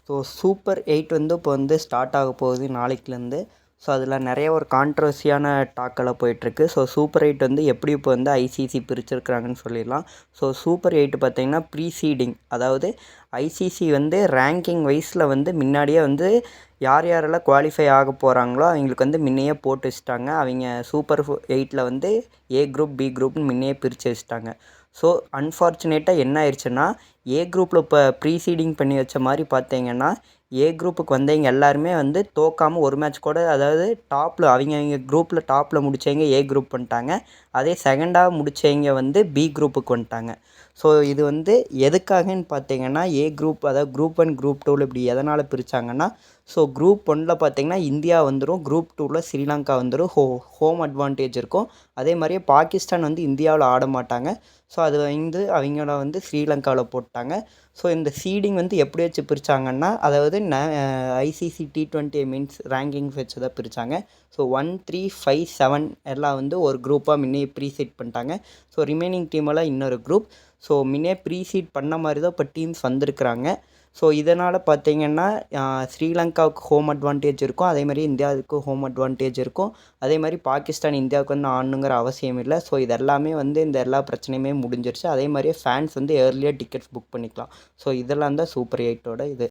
So super 8 வந்து இப்போ வந்து ஸ்டார்ட் ஆக போகுது நாளைக்குலேருந்து. ஸோ அதில் நிறைய ஒரு கான்ட்ரவர்சியான டாக்கெல்லாம் போயிட்டுருக்கு. ஸோ சூப்பர் 8 வந்து எப்படி இப்போ வந்து ஐசிசி பிரிச்சிருக்கிறாங்கன்னு சொல்லிடலாம். ஸோ சூப்பர் 8 பார்த்திங்கன்னா ப்ரீசீடிங், அதாவது ஐசிசி வந்து ரேங்கிங் வைஸில் வந்து முன்னாடியே வந்து யார் யாரெல்லாம் குவாலிஃபை ஆக போகிறாங்களோ அவங்களுக்கு வந்து முன்னையே போட்டு வச்சுட்டாங்க. அவங்க சூப்பர் 8 வந்து ஏ குரூப் பி குரூப்னு முன்னையே பிரித்து வச்சுட்டாங்க. ஸோ அன்ஃபார்ச்சுனேட்டாக என்ன ஆயிடுச்சுன்னா, ஏ குரூப்பில் இப்போ ப்ரீசீடிங் பண்ணி வச்ச மாதிரி பார்த்தீங்கன்னா, ஏ குரூப்புக்கு வந்தவங்க எல்லாருமே வந்து தோக்காமல் ஒரு மேட்ச் கூட, அதாவது டாப்பில் அவங்க குரூப்பில் டாப்பில் முடித்தவங்க ஏ குரூப் வந்துட்டாங்க. அதே செகண்டாக முடித்தவங்க வந்து பி குரூப்புக்கு வந்துட்டாங்க. ஸோ இது வந்து எதுக்காகன்னு பார்த்தீங்கன்னா, ஏ குரூப், அதாவது குரூப் 1 குரூப் 2வில் இப்படி எதனால் பிரித்தாங்கன்னா, ஸோ குரூப் 1ல் பார்த்தீங்கன்னா இந்தியா வந்துடும், குரூப் 2வில் ஸ்ரீலங்கா வந்துடும். ஹோம் அட்வான்டேஜ் இருக்கும். அதே மாதிரியே பாகிஸ்தான் வந்து இந்தியாவில் ஆட மாட்டாங்க. ஸோ அது வந்து அவங்கள வந்து ஸ்ரீலங்காவில் போட்டாங்க. ஸோ இந்த சீடிங் வந்து எப்படி வச்சு பிரித்தாங்கன்னா, அதாவது ஐசிசி T20 மீன்ஸ் ரேங்கிங்ஸ் வச்சு தான் பிரித்தாங்க. ஸோ 1, 3, 5, 7 எல்லாம் வந்து ஒரு குரூப்பாக முன்னே ப்ரீசீட் பண்ணிட்டாங்க. ஸோ ரிமைனிங் டீமெல்லாம் இன்னொரு குரூப். ஸோ முன்னே ப்ரீசீட் பண்ண மாதிரி தான் இப்போ டீம்ஸ் வந்திருக்கிறாங்க. ஸோ இதனால் பார்த்தீங்கன்னா ஸ்ரீலங்காவுக்கு ஹோம் அட்வான்டேஜ் இருக்கும், அதே மாதிரி இந்தியாவுக்கு ஹோம் அட்வான்டேஜ் இருக்கும். அதே மாதிரி பாகிஸ்தான் இந்தியாவுக்கு வந்து ஆடணுங்கிற அவசியம் இல்லை. ஸோ இது எல்லாமே வந்து இந்த எல்லா பிரச்சனையுமே முடிஞ்சிருச்சு. அதே மாதிரியே ஃபேன்ஸ் வந்து ஏர்லியாக டிக்கெட்ஸ் புக் பண்ணிக்கலாம். ஸோ இதெல்லாம் தான் சூப்பர் 8ஓட இது.